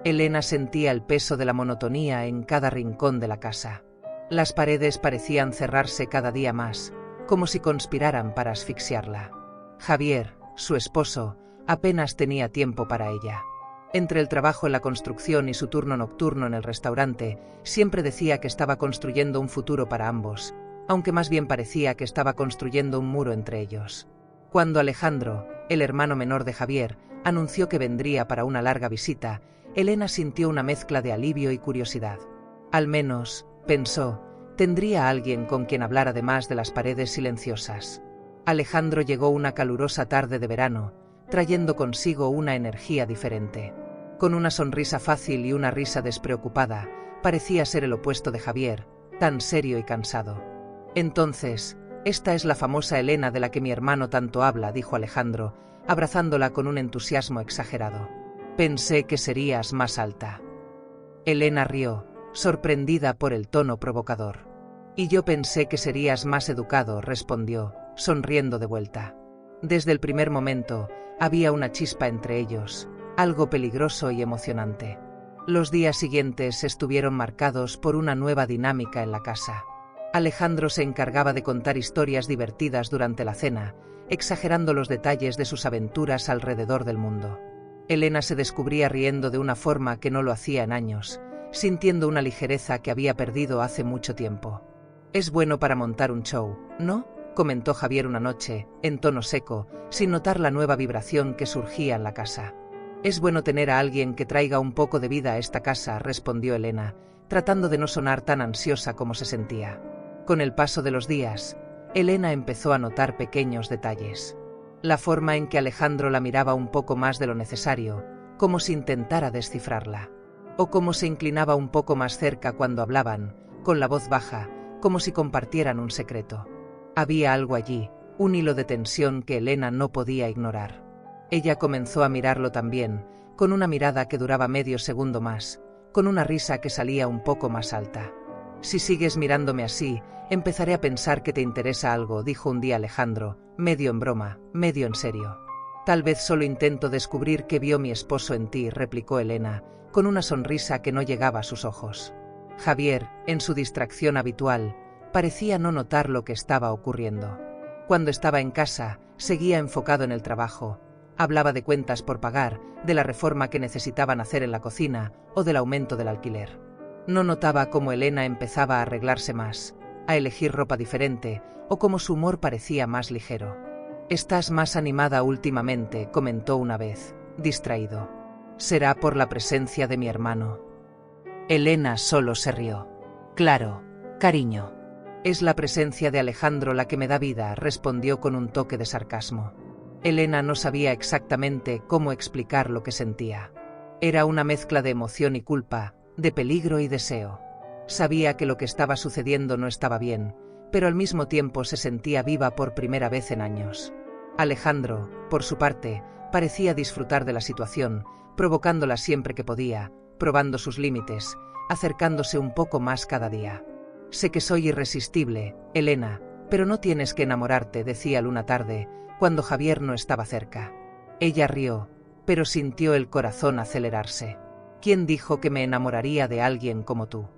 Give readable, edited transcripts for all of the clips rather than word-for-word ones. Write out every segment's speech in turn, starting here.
Elena sentía el peso de la monotonía en cada rincón de la casa. Las paredes parecían cerrarse cada día más, como si conspiraran para asfixiarla. Javier, su esposo, apenas tenía tiempo para ella. Entre el trabajo en la construcción y su turno nocturno en el restaurante, siempre decía que estaba construyendo un futuro para ambos, aunque más bien parecía que estaba construyendo un muro entre ellos. Cuando Alejandro, el hermano menor de Javier, anunció que vendría para una larga visita, Elena sintió una mezcla de alivio y curiosidad. Al menos, pensó, tendría a alguien con quien hablar además de las paredes silenciosas. Alejandro llegó una calurosa tarde de verano, trayendo consigo una energía diferente. Con una sonrisa fácil y una risa despreocupada, parecía ser el opuesto de Javier, tan serio y cansado. Entonces, esta es la famosa Elena de la que mi hermano tanto habla, dijo Alejandro, abrazándola con un entusiasmo exagerado. Pensé que serías más alta. Elena rió, sorprendida por el tono provocador. Y yo pensé que serías más educado, respondió, sonriendo de vuelta. Desde el primer momento, había una chispa entre ellos, algo peligroso y emocionante. Los días siguientes estuvieron marcados por una nueva dinámica en la casa. Alejandro se encargaba de contar historias divertidas durante la cena, exagerando los detalles de sus aventuras alrededor del mundo. Elena se descubría riendo de una forma que no lo hacía en años, sintiendo una ligereza que había perdido hace mucho tiempo. «Es bueno para montar un show, ¿no?», comentó Javier una noche, en tono seco, sin notar la nueva vibración que surgía en la casa. «Es bueno tener a alguien que traiga un poco de vida a esta casa», respondió Elena, tratando de no sonar tan ansiosa como se sentía. Con el paso de los días, Elena empezó a notar pequeños detalles. La forma en que Alejandro la miraba un poco más de lo necesario, como si intentara descifrarla. O cómo se inclinaba un poco más cerca cuando hablaban, con la voz baja, como si compartieran un secreto. Había algo allí, un hilo de tensión que Elena no podía ignorar. Ella comenzó a mirarlo también, con una mirada que duraba medio segundo más, con una risa que salía un poco más alta. «Si sigues mirándome así, empezaré a pensar que te interesa algo», dijo un día Alejandro, medio en broma, medio en serio. «Tal vez solo intento descubrir qué vio mi esposo en ti», replicó Elena, con una sonrisa que no llegaba a sus ojos. Javier, en su distracción habitual, parecía no notar lo que estaba ocurriendo. Cuando estaba en casa, seguía enfocado en el trabajo. Hablaba de cuentas por pagar, de la reforma que necesitaban hacer en la cocina o del aumento del alquiler. No notaba cómo Elena empezaba a arreglarse más, a elegir ropa diferente, o cómo su humor parecía más ligero. «Estás más animada últimamente», comentó una vez, distraído. «Será por la presencia de mi hermano». Elena solo se rió. «Claro, cariño. Es la presencia de Alejandro la que me da vida», respondió con un toque de sarcasmo. Elena no sabía exactamente cómo explicar lo que sentía. Era una mezcla de emoción y culpa, de peligro y deseo. Sabía que lo que estaba sucediendo no estaba bien, pero al mismo tiempo se sentía viva por primera vez en años. Alejandro, por su parte, parecía disfrutar de la situación, provocándola siempre que podía, probando sus límites, acercándose un poco más cada día. «Sé que soy irresistible, Elena, pero no tienes que enamorarte», decía él una tarde, cuando Javier no estaba cerca. Ella rió, pero sintió el corazón acelerarse. «¿Quién dijo que me enamoraría de alguien como tú?».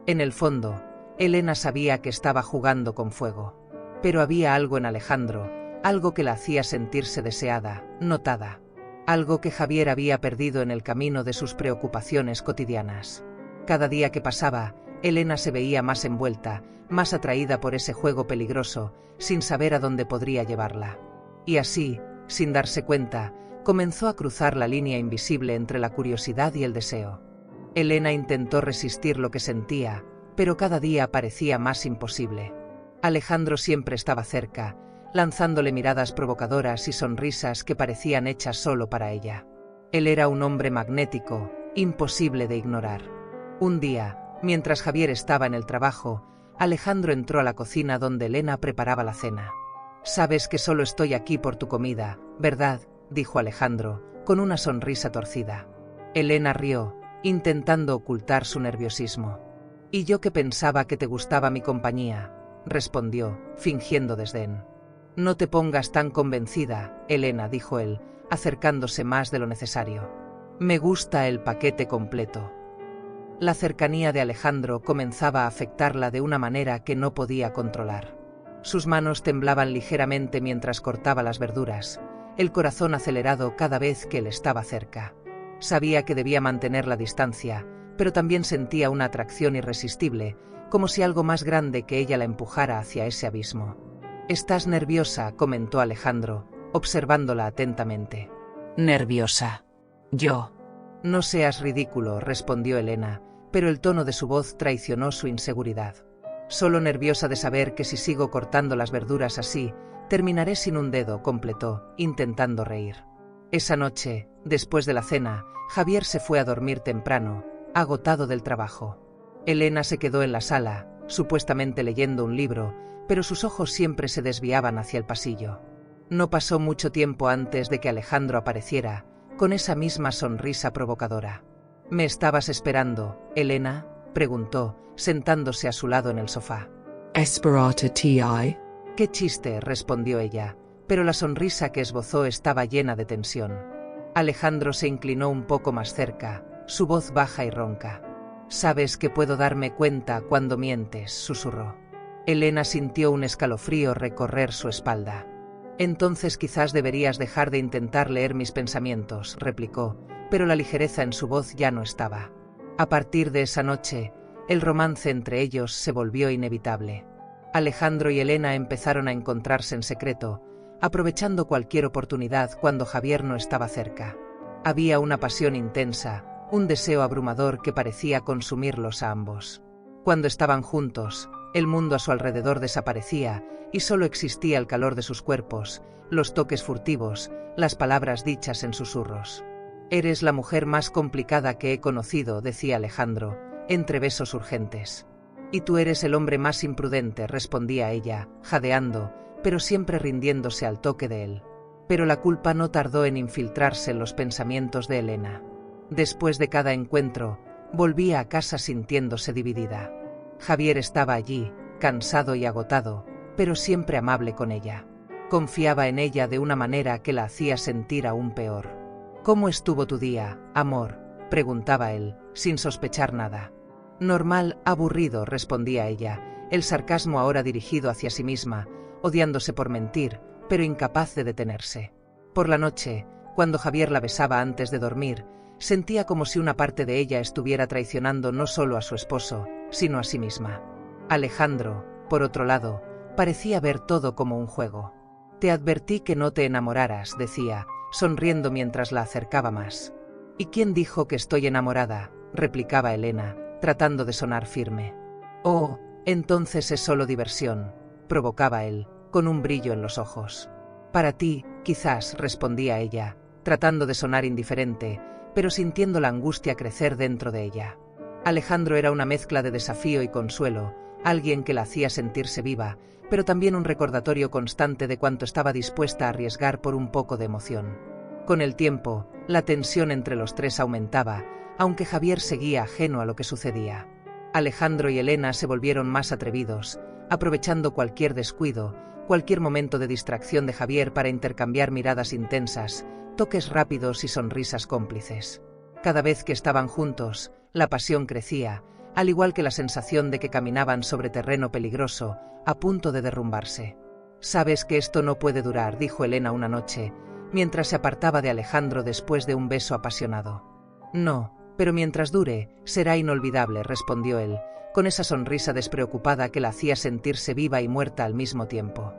En el fondo, Elena sabía que estaba jugando con fuego. Pero había algo en Alejandro, algo que la hacía sentirse deseada, notada. Algo que Javier había perdido en el camino de sus preocupaciones cotidianas. Cada día que pasaba, Elena se veía más envuelta, más atraída por ese juego peligroso, sin saber a dónde podría llevarla. Y así, sin darse cuenta, comenzó a cruzar la línea invisible entre la curiosidad y el deseo. Elena intentó resistir lo que sentía, pero cada día parecía más imposible. Alejandro siempre estaba cerca, lanzándole miradas provocadoras y sonrisas que parecían hechas solo para ella. Él era un hombre magnético, imposible de ignorar. Un día, mientras Javier estaba en el trabajo, Alejandro entró a la cocina donde Elena preparaba la cena. «Sabes que solo estoy aquí por tu comida, ¿verdad?», dijo Alejandro, con una sonrisa torcida. Elena rió, intentando ocultar su nerviosismo. «Y yo que pensaba que te gustaba mi compañía», respondió, fingiendo desdén. «No te pongas tan convencida, Elena», dijo él, acercándose más de lo necesario. Me gusta el paquete completo. La cercanía de Alejandro comenzaba a afectarla de una manera que no podía controlar. Sus manos temblaban ligeramente mientras cortaba las verduras, el corazón acelerado cada vez que él estaba cerca. Sabía que debía mantener la distancia, pero también sentía una atracción irresistible, como si algo más grande que ella la empujara hacia ese abismo. «Estás nerviosa», comentó Alejandro, observándola atentamente. «¿Nerviosa? ¿Yo?» «No seas ridículo», respondió Elena, pero el tono de su voz traicionó su inseguridad. «Solo nerviosa de saber que si sigo cortando las verduras así, terminaré sin un dedo», completó, intentando reír. Esa noche, después de la cena, Javier se fue a dormir temprano, agotado del trabajo. Elena se quedó en la sala, supuestamente leyendo un libro, pero sus ojos siempre se desviaban hacia el pasillo. No pasó mucho tiempo antes de que Alejandro apareciera, con esa misma sonrisa provocadora. «¿Me estabas esperando, Elena?», preguntó, sentándose a su lado en el sofá. «Esperate ti». «Qué chiste», respondió ella, pero la sonrisa que esbozó estaba llena de tensión. Alejandro se inclinó un poco más cerca, su voz baja y ronca. «Sabes que puedo darme cuenta cuando mientes», susurró. Elena sintió un escalofrío recorrer su espalda. «Entonces quizás deberías dejar de intentar leer mis pensamientos», replicó, pero la ligereza en su voz ya no estaba. A partir de esa noche, el romance entre ellos se volvió inevitable. Alejandro y Elena empezaron a encontrarse en secreto, aprovechando cualquier oportunidad cuando Javier no estaba cerca. Había una pasión intensa, un deseo abrumador que parecía consumirlos a ambos. Cuando estaban juntos, el mundo a su alrededor desaparecía y solo existía el calor de sus cuerpos, los toques furtivos, las palabras dichas en susurros. «Eres la mujer más complicada que he conocido», decía Alejandro, entre besos urgentes. «Y tú eres el hombre más imprudente», respondía ella, jadeando, pero siempre rindiéndose al toque de él. Pero la culpa no tardó en infiltrarse en los pensamientos de Elena. Después de cada encuentro, volvía a casa sintiéndose dividida. Javier estaba allí, cansado y agotado, pero siempre amable con ella. Confiaba en ella de una manera que la hacía sentir aún peor. «¿Cómo estuvo tu día, amor?», preguntaba él, sin sospechar nada. «Normal, aburrido», respondía ella, el sarcasmo ahora dirigido hacia sí misma, odiándose por mentir, pero incapaz de detenerse. Por la noche, cuando Javier la besaba antes de dormir, sentía como si una parte de ella estuviera traicionando no solo a su esposo, sino a sí misma. Alejandro, por otro lado, parecía ver todo como un juego. «Te advertí que no te enamoraras», decía, sonriendo mientras la acercaba más. «¿Y quién dijo que estoy enamorada?», replicaba Elena, tratando de sonar firme. «Oh, entonces es solo diversión», provocaba él, con un brillo en los ojos. «Para ti, quizás», respondía ella, tratando de sonar indiferente, pero sintiendo la angustia crecer dentro de ella. Alejandro era una mezcla de desafío y consuelo, alguien que la hacía sentirse viva, pero también un recordatorio constante de cuánto estaba dispuesta a arriesgar por un poco de emoción. Con el tiempo, la tensión entre los tres aumentaba, aunque Javier seguía ajeno a lo que sucedía. Alejandro y Elena se volvieron más atrevidos, aprovechando cualquier descuido, cualquier momento de distracción de Javier para intercambiar miradas intensas, toques rápidos y sonrisas cómplices. Cada vez que estaban juntos, la pasión crecía, al igual que la sensación de que caminaban sobre terreno peligroso, a punto de derrumbarse. «Sabes que esto no puede durar», dijo Elena una noche, mientras se apartaba de Alejandro después de un beso apasionado. «No, pero mientras dure, será inolvidable», respondió él, con esa sonrisa despreocupada que la hacía sentirse viva y muerta al mismo tiempo.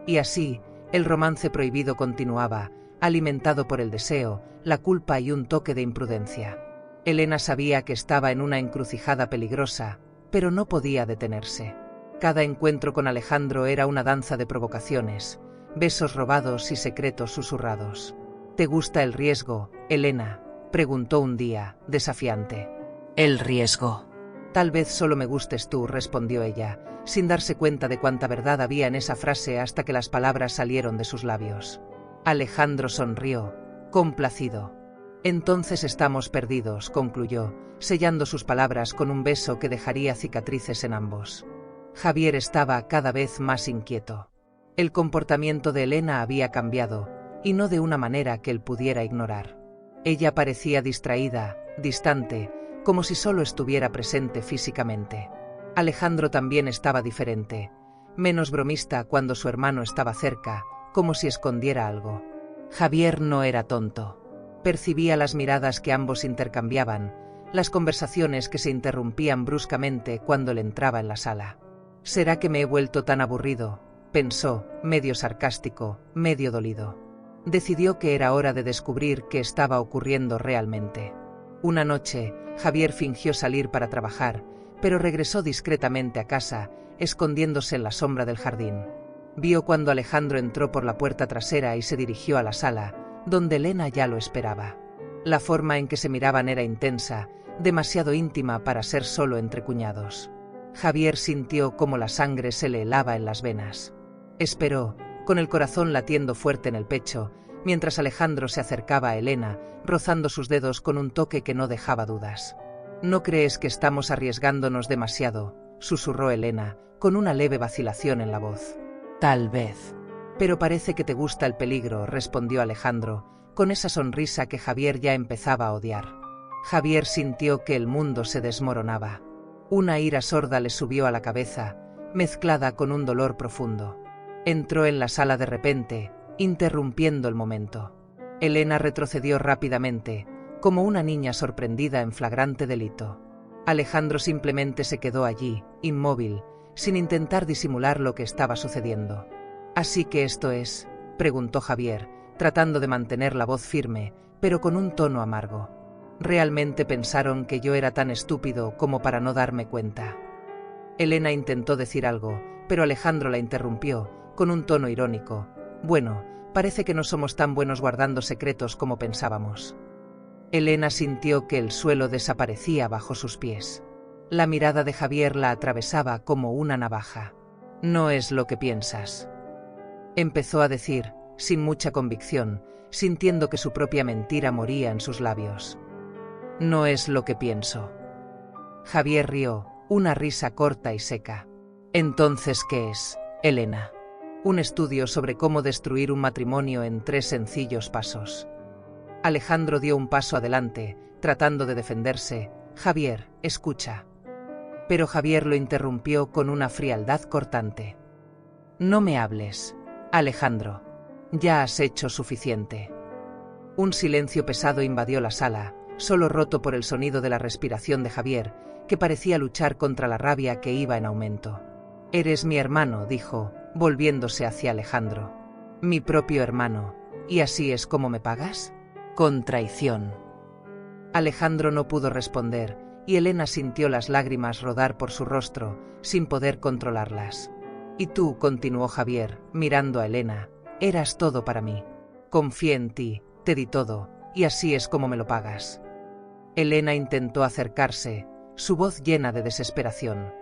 Y así, el romance prohibido continuaba, alimentado por el deseo, la culpa y un toque de imprudencia. Elena sabía que estaba en una encrucijada peligrosa, pero no podía detenerse. Cada encuentro con Alejandro era una danza de provocaciones, besos robados y secretos susurrados. «¿Te gusta el riesgo, Elena?», preguntó un día, desafiante. «¿El riesgo?». «Tal vez solo me gustes tú», respondió ella, sin darse cuenta de cuánta verdad había en esa frase hasta que las palabras salieron de sus labios. Alejandro sonrió, complacido. «Entonces estamos perdidos», concluyó, sellando sus palabras con un beso que dejaría cicatrices en ambos. Javier estaba cada vez más inquieto. El comportamiento de Elena había cambiado, y no de una manera que él pudiera ignorar. Ella parecía distraída, distante, como si solo estuviera presente físicamente. Alejandro también estaba diferente, menos bromista cuando su hermano estaba cerca, como si escondiera algo. Javier no era tonto. Percibía las miradas que ambos intercambiaban, las conversaciones que se interrumpían bruscamente cuando él entraba en la sala. «¿Será que me he vuelto tan aburrido?», pensó, medio sarcástico, medio dolido. Decidió que era hora de descubrir qué estaba ocurriendo realmente. Una noche, Javier fingió salir para trabajar, pero regresó discretamente a casa, escondiéndose en la sombra del jardín. Vio cuando Alejandro entró por la puerta trasera y se dirigió a la sala, donde Elena ya lo esperaba. La forma en que se miraban era intensa, demasiado íntima para ser solo entre cuñados. Javier sintió cómo la sangre se le helaba en las venas. Esperó, con el corazón latiendo fuerte en el pecho, mientras Alejandro se acercaba a Elena, rozando sus dedos con un toque que no dejaba dudas. «¿No crees que estamos arriesgándonos demasiado?», susurró Elena, con una leve vacilación en la voz. Tal vez. «Pero parece que te gusta el peligro», respondió Alejandro, con esa sonrisa que Javier ya empezaba a odiar. Javier sintió que el mundo se desmoronaba. Una ira sorda le subió a la cabeza, mezclada con un dolor profundo. Entró en la sala de repente, interrumpiendo el momento. Elena retrocedió rápidamente, como una niña sorprendida en flagrante delito. Alejandro simplemente se quedó allí, inmóvil, sin intentar disimular lo que estaba sucediendo. «¿Así que esto es?», preguntó Javier, tratando de mantener la voz firme, pero con un tono amargo. «¿Realmente pensaron que yo era tan estúpido como para no darme cuenta?». Elena intentó decir algo, pero Alejandro la interrumpió, con un tono irónico. «Bueno, parece que no somos tan buenos guardando secretos como pensábamos». Elena sintió que el suelo desaparecía bajo sus pies. La mirada de Javier la atravesaba como una navaja. «No es lo que piensas», empezó a decir, sin mucha convicción, sintiendo que su propia mentira moría en sus labios. «No es lo que pienso». Javier rió, una risa corta y seca. «Entonces, ¿qué es, Elena?». «Un estudio sobre cómo destruir un matrimonio en 3 sencillos pasos». Alejandro dio un paso adelante, tratando de defenderse. «Javier, escucha». Pero Javier lo interrumpió con una frialdad cortante. «No me hables, Alejandro. Ya has hecho suficiente». Un silencio pesado invadió la sala, solo roto por el sonido de la respiración de Javier, que parecía luchar contra la rabia que iba en aumento. «Eres mi hermano», dijo, volviéndose hacia Alejandro. «Mi propio hermano. ¿Y así es como me pagas?». «Con traición». Alejandro no pudo responder, y Elena sintió las lágrimas rodar por su rostro, sin poder controlarlas. «Y tú», continuó Javier, mirando a Elena, «eras todo para mí. Confié en ti, te di todo, y así es como me lo pagas». Elena intentó acercarse, su voz llena de desesperación.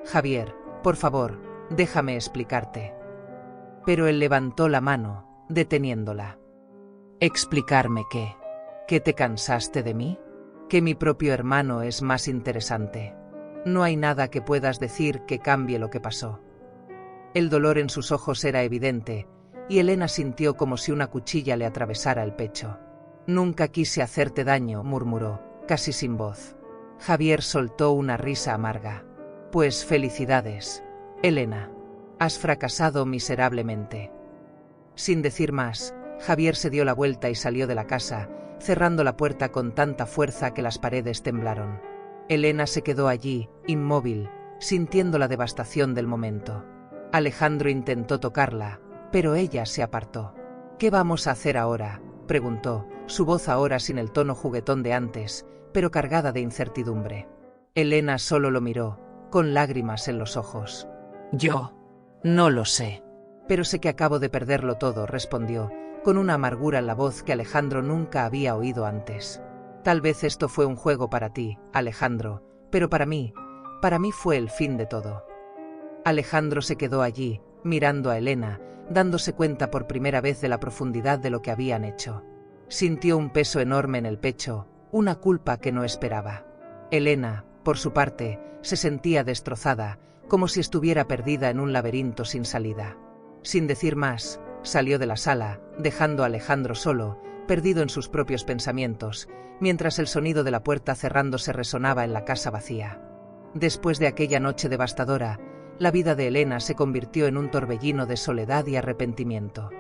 «Javier, por favor, déjame explicarte». Pero él levantó la mano, deteniéndola. «¿Explicarme qué? ¿Que te cansaste de mí? ¿Que mi propio hermano es más interesante? No hay nada que puedas decir que cambie lo que pasó». El dolor en sus ojos era evidente, y Elena sintió como si una cuchilla le atravesara el pecho. «Nunca quise hacerte daño», murmuró, casi sin voz. Javier soltó una risa amarga. «Pues felicidades, Elena. Has fracasado miserablemente». Sin decir más, Javier se dio la vuelta y salió de la casa, cerrando la puerta con tanta fuerza que las paredes temblaron. Elena se quedó allí, inmóvil, sintiendo la devastación del momento. Alejandro intentó tocarla, pero ella se apartó. «¿Qué vamos a hacer ahora?», preguntó, su voz ahora sin el tono juguetón de antes, pero cargada de incertidumbre. Elena solo lo miró, con lágrimas en los ojos. «Yo no lo sé». «Pero sé que acabo de perderlo todo», respondió, con una amargura en la voz que Alejandro nunca había oído antes. «Tal vez esto fue un juego para ti, Alejandro, pero para mí fue el fin de todo». Alejandro se quedó allí, mirando a Elena, dándose cuenta por primera vez de la profundidad de lo que habían hecho. Sintió un peso enorme en el pecho, una culpa que no esperaba. Elena, por su parte, se sentía destrozada, como si estuviera perdida en un laberinto sin salida. Sin decir más, salió de la sala, dejando a Alejandro solo, perdido en sus propios pensamientos, mientras el sonido de la puerta cerrándose resonaba en la casa vacía. Después de aquella noche devastadora, la vida de Elena se convirtió en un torbellino de soledad y arrepentimiento.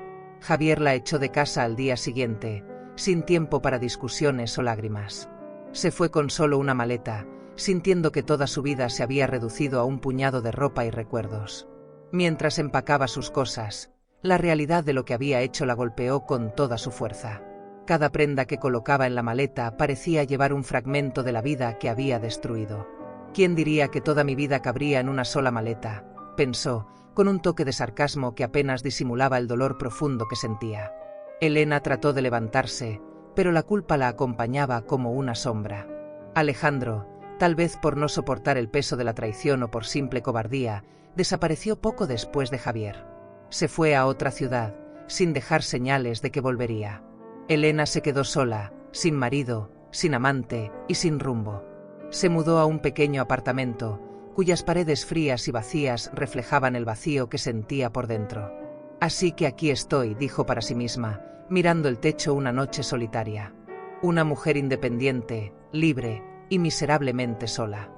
Javier la echó de casa al día siguiente, sin tiempo para discusiones o lágrimas. Se fue con solo una maleta, sintiendo que toda su vida se había reducido a un puñado de ropa y recuerdos. Mientras empacaba sus cosas, la realidad de lo que había hecho la golpeó con toda su fuerza. Cada prenda que colocaba en la maleta parecía llevar un fragmento de la vida que había destruido. ¿Quién diría que toda mi vida cabría en una sola maleta?, pensó, con un toque de sarcasmo que apenas disimulaba el dolor profundo que sentía. Elena trató de levantarse, pero la culpa la acompañaba como una sombra. Alejandro, tal vez por no soportar el peso de la traición o por simple cobardía, desapareció poco después de Javier. Se fue a otra ciudad, sin dejar señales de que volvería. Elena se quedó sola, sin marido, sin amante y sin rumbo. Se mudó a un pequeño apartamento, cuyas paredes frías y vacías reflejaban el vacío que sentía por dentro. Así que aquí estoy, dijo para sí misma, mirando el techo una noche solitaria. Una mujer independiente, libre y miserablemente sola.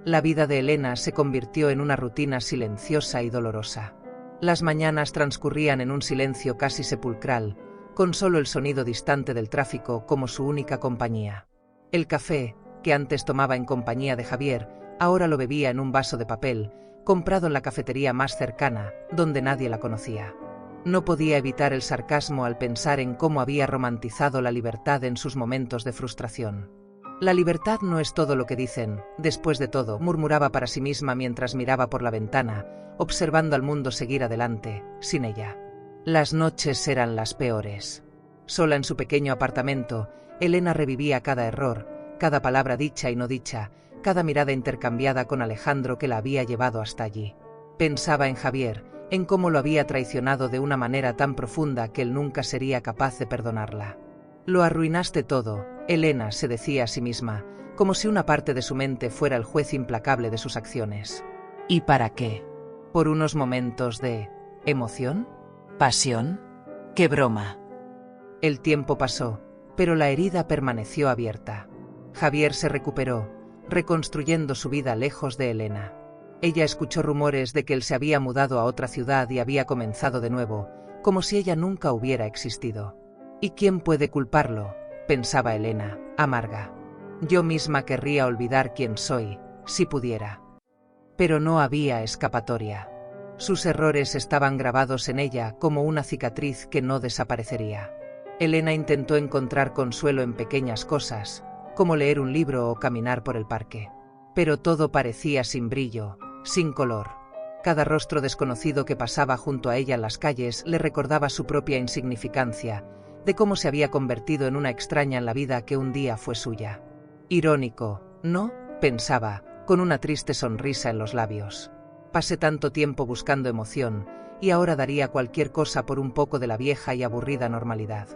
La vida de Elena se convirtió en una rutina silenciosa y dolorosa. Las mañanas transcurrían en un silencio casi sepulcral, con solo el sonido distante del tráfico como su única compañía. El café, que antes tomaba en compañía de Javier, ahora lo bebía en un vaso de papel, comprado en la cafetería más cercana, donde nadie la conocía. No podía evitar el sarcasmo al pensar en cómo había romantizado la libertad en sus momentos de frustración. La libertad no es todo lo que dicen, después de todo, murmuraba para sí misma mientras miraba por la ventana, observando al mundo seguir adelante, sin ella. Las noches eran las peores. Sola en su pequeño apartamento, Elena revivía cada error, cada palabra dicha y no dicha, cada mirada intercambiada con Alejandro que la había llevado hasta allí. Pensaba en Javier, en cómo lo había traicionado de una manera tan profunda que él nunca sería capaz de perdonarla. Lo arruinaste todo, Elena se decía a sí misma, como si una parte de su mente fuera el juez implacable de sus acciones. ¿Y para qué? ¿Por unos momentos de emoción? ¿Pasión? ¡Qué broma! El tiempo pasó, pero la herida permaneció abierta. Javier se recuperó, reconstruyendo su vida lejos de Elena. Ella escuchó rumores de que él se había mudado a otra ciudad y había comenzado de nuevo, como si ella nunca hubiera existido. ¿Y quién puede culparlo?, pensaba Elena, amarga. Yo misma querría olvidar quién soy, si pudiera. Pero no había escapatoria. Sus errores estaban grabados en ella como una cicatriz que no desaparecería. Elena intentó encontrar consuelo en pequeñas cosas, como leer un libro o caminar por el parque. Pero todo parecía sin brillo, sin color. Cada rostro desconocido que pasaba junto a ella en las calles le recordaba su propia insignificancia, de cómo se había convertido en una extraña en la vida que un día fue suya. Irónico, ¿no?, pensaba, con una triste sonrisa en los labios. Pasé tanto tiempo buscando emoción, y ahora daría cualquier cosa por un poco de la vieja y aburrida normalidad.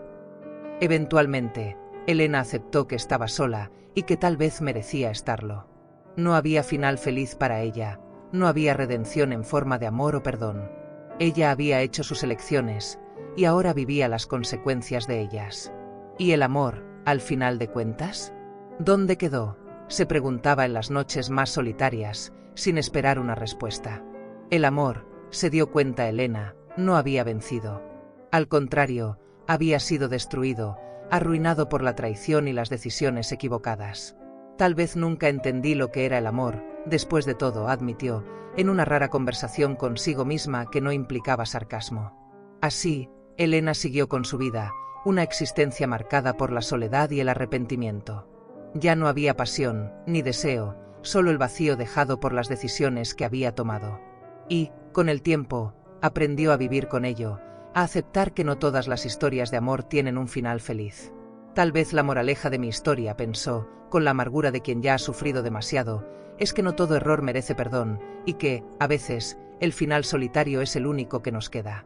Eventualmente, Elena aceptó que estaba sola y que tal vez merecía estarlo. No había final feliz para ella, no había redención en forma de amor o perdón. Ella había hecho sus elecciones, y ahora vivía las consecuencias de ellas. ¿Y el amor, al final de cuentas? ¿Dónde quedó?, se preguntaba en las noches más solitarias, sin esperar una respuesta. El amor, se dio cuenta Elena, no había vencido. Al contrario, había sido destruido, arruinado por la traición y las decisiones equivocadas. Tal vez nunca entendí lo que era el amor, después de todo, admitió, en una rara conversación consigo misma que no implicaba sarcasmo. Así, Elena siguió con su vida, una existencia marcada por la soledad y el arrepentimiento. Ya no había pasión, ni deseo, solo el vacío dejado por las decisiones que había tomado. Y, con el tiempo, aprendió a vivir con ello, a aceptar que no todas las historias de amor tienen un final feliz. Tal vez la moraleja de mi historia, pensó, con la amargura de quien ya ha sufrido demasiado, es que no todo error merece perdón, y que, a veces, el final solitario es el único que nos queda.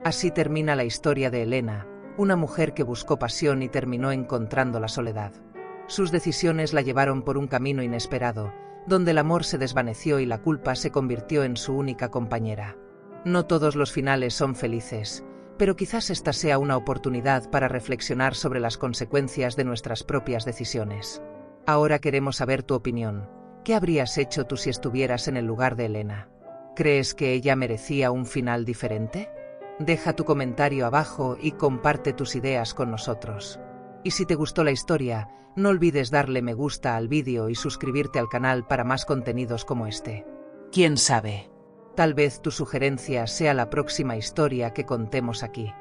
Así termina la historia de Elena, una mujer que buscó pasión y terminó encontrando la soledad. Sus decisiones la llevaron por un camino inesperado, donde el amor se desvaneció y la culpa se convirtió en su única compañera. No todos los finales son felices, pero quizás esta sea una oportunidad para reflexionar sobre las consecuencias de nuestras propias decisiones. Ahora queremos saber tu opinión. ¿Qué habrías hecho tú si estuvieras en el lugar de Elena? ¿Crees que ella merecía un final diferente? Deja tu comentario abajo y comparte tus ideas con nosotros. Y si te gustó la historia, no olvides darle me gusta al vídeo y suscribirte al canal para más contenidos como este. ¿Quién sabe? Tal vez tu sugerencia sea la próxima historia que contemos aquí.